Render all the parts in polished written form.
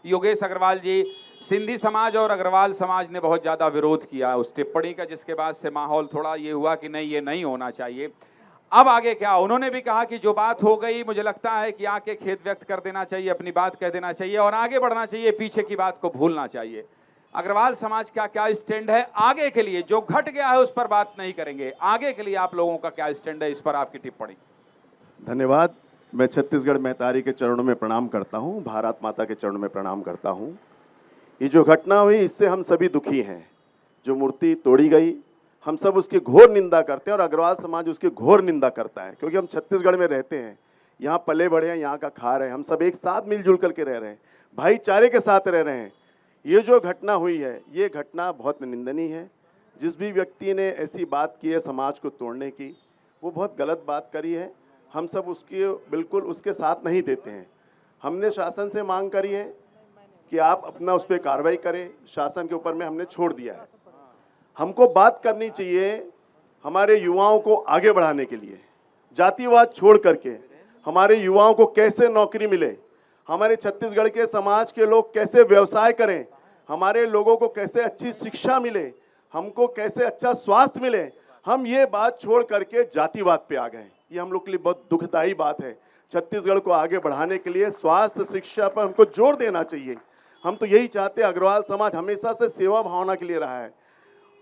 योगेश अग्रवाल जी, सिंधी समाज और अग्रवाल समाज ने बहुत ज्यादा विरोध किया उस टिप्पणी का, जिसके बाद से माहौल थोड़ा ये हुआ कि नहीं, ये नहीं होना चाहिए। अब आगे क्या? उन्होंने भी कहा कि जो बात हो गई, मुझे लगता है कि आके खेद व्यक्त कर देना चाहिए, अपनी बात कह देना चाहिए और आगे बढ़ना चाहिए, पीछे की बात को भूलना चाहिए। अग्रवाल समाज का क्या स्टैंड है आगे के लिए? जो घट गया है उस पर बात नहीं करेंगे, आगे के लिए आप लोगों का क्या स्टैंड है, इस पर आपकी टिप्पणी। धन्यवाद। मैं छत्तीसगढ़ महतारी के चरणों में प्रणाम करता हूं, भारत माता के चरणों में प्रणाम करता हूं। ये जो घटना हुई इससे हम सभी दुखी हैं। जो मूर्ति तोड़ी गई, हम सब उसकी घोर निंदा करते हैं और अग्रवाल समाज उसकी घोर निंदा करता है, क्योंकि हम छत्तीसगढ़ में रहते हैं, यहाँ पले बढ़े हैं, यहाँ का खा रहे हैं, हम सब एक साथ मिलजुल करके रह रहे हैं, भाईचारे के साथ रह रहे हैं। ये जो घटना हुई है, ये घटना बहुत निंदनीय है। जिस भी व्यक्ति ने ऐसी बात की है समाज को तोड़ने की, वो बहुत गलत बात करी है। हम सब उसकी बिल्कुल उसके साथ नहीं देते हैं। हमने शासन से मांग करी है कि आप अपना उस पर कार्रवाई करें, शासन के ऊपर में हमने छोड़ दिया है। हमको बात करनी चाहिए हमारे युवाओं को आगे बढ़ाने के लिए, जातिवाद छोड़ करके हमारे युवाओं को कैसे नौकरी मिले, हमारे छत्तीसगढ़ के समाज के लोग कैसे व्यवसाय करें, हमारे लोगों को कैसे अच्छी शिक्षा मिले, हमको कैसे अच्छा स्वास्थ्य मिले। हम ये बात छोड़ करके जातिवाद पे आ गए। ये हम लोग के लिए बहुत दुखदायी बात है। छत्तीसगढ़ को आगे बढ़ाने के लिए स्वास्थ्य शिक्षा पर हमको जोर देना चाहिए। हम तो यही चाहते हैं। अग्रवाल समाज हमेशा से सेवा भावना के लिए रहा है।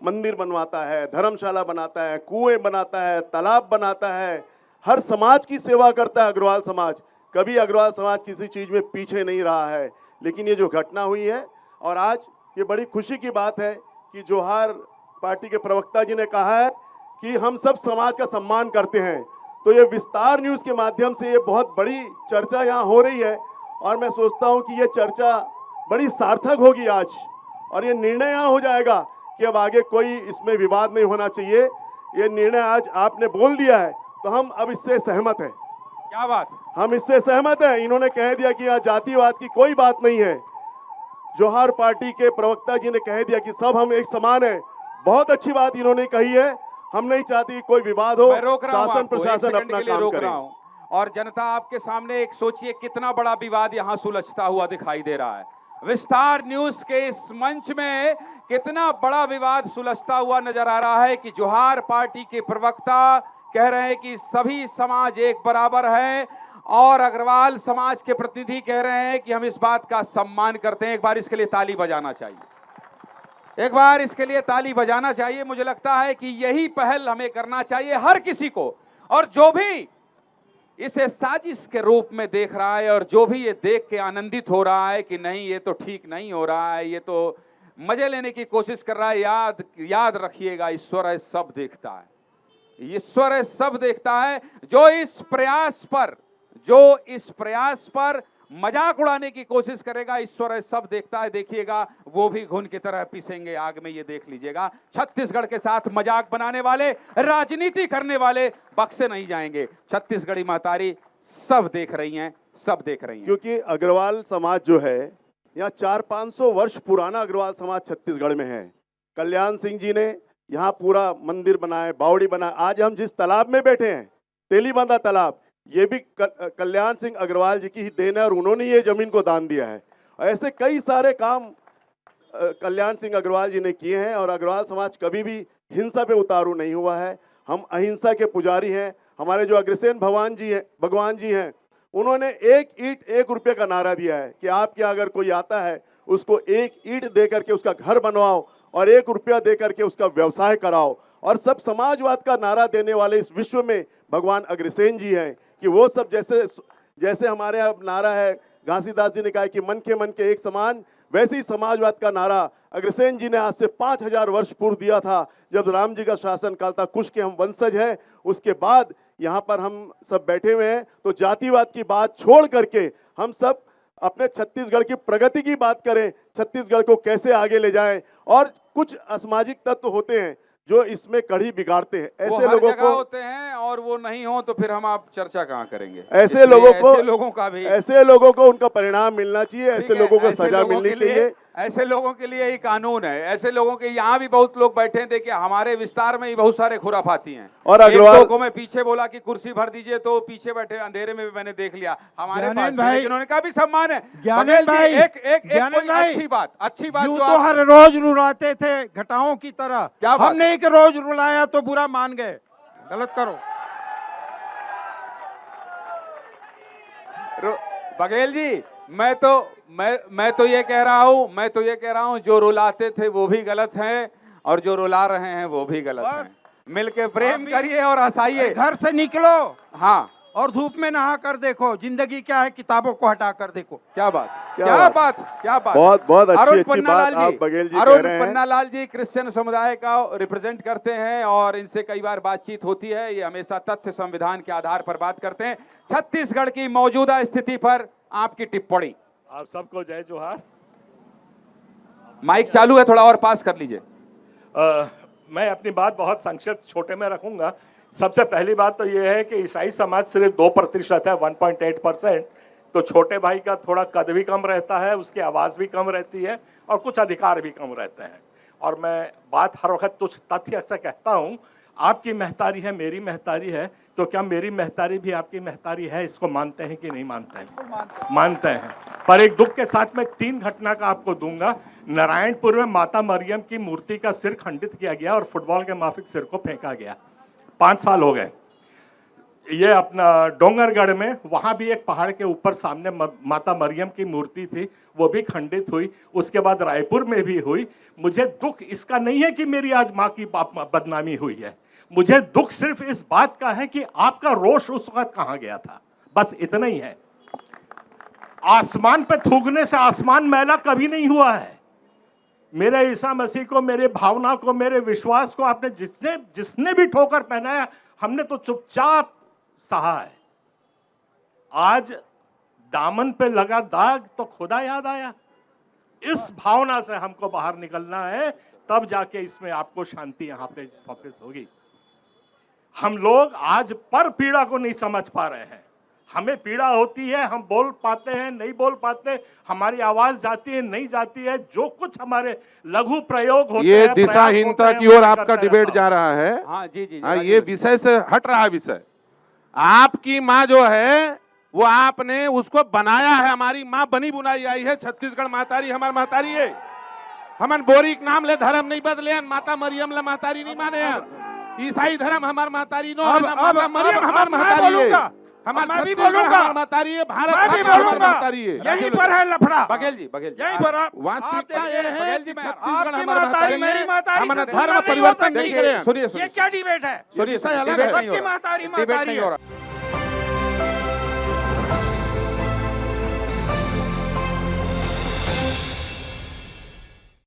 मंदिर बनवाता है, धर्मशाला बनाता है, कुएं बनाता है, तालाब बनाता है, हर समाज की सेवा करता है अग्रवाल समाज। कभी अग्रवाल समाज किसी चीज़ में पीछे नहीं रहा है। लेकिन ये जो घटना हुई है, और आज ये बड़ी खुशी की बात है कि जोहार पार्टी के प्रवक्ता जी ने कहा है कि हम सब समाज का सम्मान करते हैं। तो ये विस्तार न्यूज़ के माध्यम से ये बहुत बड़ी चर्चा यहाँ हो रही है और मैं सोचता हूँ कि ये चर्चा बड़ी सार्थक होगी आज, और ये निर्णय यहाँ हो जाएगा कि अब आगे कोई इसमें विवाद नहीं होना चाहिए। ये निर्णय आज आपने बोल दिया है तो हम अब इससे सहमत हैं। क्या बात? हम इससे सहमत हैं। इन्होंने कह दिया कि यहाँ जातिवाद की कोई बात नहीं है। जोहार पार्टी के प्रवक्ता जी ने कह दिया कि सब हम एक समान हैं। बहुत अच्छी बात इन्होंने कही है। हम नहीं चाहती कोई विवाद हो, शासन प्रशासन अपना काम करे। और जनता आपके सामने एक सोचिए कितना बड़ा विवाद यहाँ सुलझता हुआ दिखाई दे रहा है। विस्तार न्यूज के इस मंच में कितना बड़ा विवाद सुलझता हुआ नजर आ रहा है कि जोहार पार्टी के प्रवक्ता कह रहे हैं कि सभी समाज एक बराबर है और अग्रवाल समाज के प्रतिनिधि कह रहे हैं कि हम इस बात का सम्मान करते हैं। एक बार इसके लिए ताली बजाना चाहिए, एक बार इसके लिए ताली बजाना चाहिए। मुझे लगता है कि यही पहल हमें करना चाहिए हर किसी को, और जो भी इसे साजिश के रूप में देख रहा है और जो भी ये देख के आनंदित हो रहा है कि नहीं ये तो ठीक नहीं हो रहा है, ये तो मजे लेने की कोशिश कर रहा है, याद रखिएगा ईश्वर सब देखता है। ईश्वर सब देखता है। जो इस प्रयास पर मजाक उड़ाने की कोशिश करेगा, ईश्वर सब देखता है। देखिएगा वो भी घुन की तरह पिसेंगे आग में, ये देख लीजिएगा। छत्तीसगढ़ के साथ मजाक बनाने वाले, राजनीति करने वाले बख्शे नहीं जाएंगे। छत्तीसगढ़ी महतारी सब देख रही हैं, सब देख रही हैं। क्योंकि अग्रवाल समाज जो है, यहाँ 400-500 वर्ष पुराना अग्रवाल समाज छत्तीसगढ़ में है। कल्याण सिंह जी ने यहाँ पूरा मंदिर बनाए, बावड़ी बनाए। आज हम जिस तालाब में बैठे हैं, तेलीबांधा तालाब, ये भी कल्याण सिंह अग्रवाल जी की ही देन है और उन्होंने ये जमीन को दान दिया है। ऐसे कई सारे काम कल्याण सिंह अग्रवाल जी ने किए हैं और अग्रवाल समाज कभी भी हिंसा पे उतारू नहीं हुआ है। हम अहिंसा के पुजारी हैं। हमारे जो अग्रसेन भगवान जी हैं, उन्होंने 1 ईंट 1 रुपये का नारा दिया है कि आपके अगर कोई आता है उसको 1 ईंट दे करके उसका घर बनवाओ और 1 रुपया दे करके उसका व्यवसाय कराओ। और सब समाजवाद का नारा देने वाले इस विश्व में भगवान अग्रसेन जी हैं कि वो सब जैसे हमारे यहाँ नारा है, घासीदास जी ने कहा कि मन के एक समान, वैसे ही समाजवाद का नारा अग्रसेन जी ने आज से 5000 वर्ष पूर्व दिया था, जब राम जी का शासन काल था। कुश के हम वंशज हैं। उसके बाद यहाँ पर हम सब बैठे हुए हैं, तो जातिवाद की बात छोड़ करके हम सब अपने छत्तीसगढ़ की प्रगति की बात करें, छत्तीसगढ़ को कैसे आगे ले जाएं। और कुछ असामाजिक तत्व होते हैं जो इसमें कड़ी बिगाड़ते हैं। ऐसे लोगों को होते हैं और वो नहीं हो तो फिर हम आप चर्चा कहाँ करेंगे। ऐसे लोगों को उनका परिणाम मिलना चाहिए, ऐसे लोगों को सजा मिलनी चाहिए। ऐसे लोगों के लिए ही कानून है। ऐसे लोगों के यहाँ भी बहुत लोग बैठे हैं, देखिए हमारे विस्तार में ही बहुत सारे खुराफाती हैं। और एक अग्रवाल- दो को मैं पीछे बोला कि कुर्सी भर दीजिए, तो पीछे बैठे अंधेरे में भी मैंने देख लिया। हमारे पास ज्ञानेंद्र भी, भाई- लेकिन उन्होंने कहा भी सम्मान है। ज्ञानेंद्र बघेल जी, भाई- एक ज्ञानेंद्र कोई भाई, अच्छी बात यूं जो तो आप- हर रोज रुलाते थे घटाओं की तरह। क्या बात? हमने एक रोज रुलाया तो बुरा मान गए। गलत करो। बघेल जी, मैं तो ये कह रहा हूं जो रुलाते थे वो भी गलत हैं और जो रुला रहे हैं वो भी गलत बस। हैं। मिलके प्रेम अभी- करिए और हंसाइए। घर से निकलो हाँ, और धूप में नहा कर देखो जिंदगी क्या है, किताबों को हटा कर देखो। क्या बात, क्या क्या बात? बात, क्या बात। बहुत अच्छी अरुण अच्छी पन्नालाल बात आप बघेल जी कह अरुण रहे हैं। पन्नालाल जी क्रिश्चियन समुदाय का रिप्रेजेंट करते हैं और इनसे कई बार बातचीत होती है। ये हमेशा तथ्य संविधान के आधार पर बात करते हैं। छत्तीसगढ़ की मौजूदा स्थिति पर आपकी टिप्पणी। आप सबको जय जोहार। माइक चालू है, थोड़ा और पास कर लीजिए। मैं अपनी बात बहुत संक्षिप्त छोटे में रखूंगा। सबसे पहली बात तो यह है कि ईसाई समाज सिर्फ 2% है, 1.8%। तो छोटे भाई का थोड़ा कद भी कम रहता है, उसकी आवाज़ भी कम रहती है और कुछ अधिकार भी कम रहते हैं। और मैं बात हर वक्त कुछ तथ्य से कहता हूँ, आपकी महतारी है, मेरी महतारी है, तो क्या मेरी महतारी भी आपकी महतारी है? इसको मानते हैं कि नहीं मानते हैं? मानते हैं। पर एक दुख के साथ मैं 3 घटना का आपको दूंगा। नारायणपुर में माता मरियम की मूर्ति का सिर खंडित किया गया और फुटबॉल के माफिक सिर को फेंका गया। 5 साल हो गए। ये अपना डोंगरगढ़ में, वहां भी एक पहाड़ के ऊपर सामने माता मरियम की मूर्ति थी, वो भी खंडित हुई। उसके बाद रायपुर में भी हुई। मुझे दुख इसका नहीं है कि मेरी आज माँ की बदनामी हुई है, मुझे दुख सिर्फ इस बात का है कि आपका रोष उस वक्त कहां गया था। बस इतना ही है। आसमान पे थूकने से आसमान मैला कभी नहीं हुआ है। मेरे ईसा मसीह को, मेरे भावना को, मेरे विश्वास को आपने जिसने भी ठोकर पहनाया, हमने तो चुपचाप सहा है। आज दामन पे लगा दाग तो खुदा याद आया। इस भावना से हमको बाहर निकलना है, तब जाके इसमें आपको शांति यहां पे स्थापित होगी। हम लोग आज पर पीड़ा को नहीं समझ पा रहे हैं। हमें पीड़ा होती है, हम बोल पाते हैं, नहीं बोल पाते, हमारी आवाज जाती है, नहीं जाती है, जो कुछ हमारे लघु प्रयोग होते ये हैं, दिशाहीनता की ओर आपका डिबेट जा रहा है। हाँ जी जी, हाँ, ये विषय से हट रहा है विषय। आपकी माँ जो है वो आपने उसको बनाया है। हमारी माँ बनी बुनाई आई है। छत्तीसगढ़ महतारी हमार महतारी है। हमन बोरिक नाम ले धर्म नहीं बदले, माता मरियम ला महतारी नहीं माने हैं। ईसाई धर्म हमार महतारी नो, माता मरियम हमार महतारी है। हमार मैं भी छत्तीसगढ़ बोलूंगा। हमार महतारी है। भारत मैं भी माता हमार बोलूंगा। महतारी है। यहीं पर है लफड़ा। बघेल जी, यहीं पर वास्तविकता ये है बघेल कि जी, मैं- छत्तीसगढ़ आपकी हमार महतारी महतारी मेरी है। महतारी हमने से धर्म तुलना नहीं हो परिवर्तन सकती। नहीं करे हैं। सुनिए ये क्या डिबेट है? सुनिए, विषय अलग डिबेट है। नहीं हो सबकी रहा। महतारी डिबेट महतारी नहीं है। हो रहा।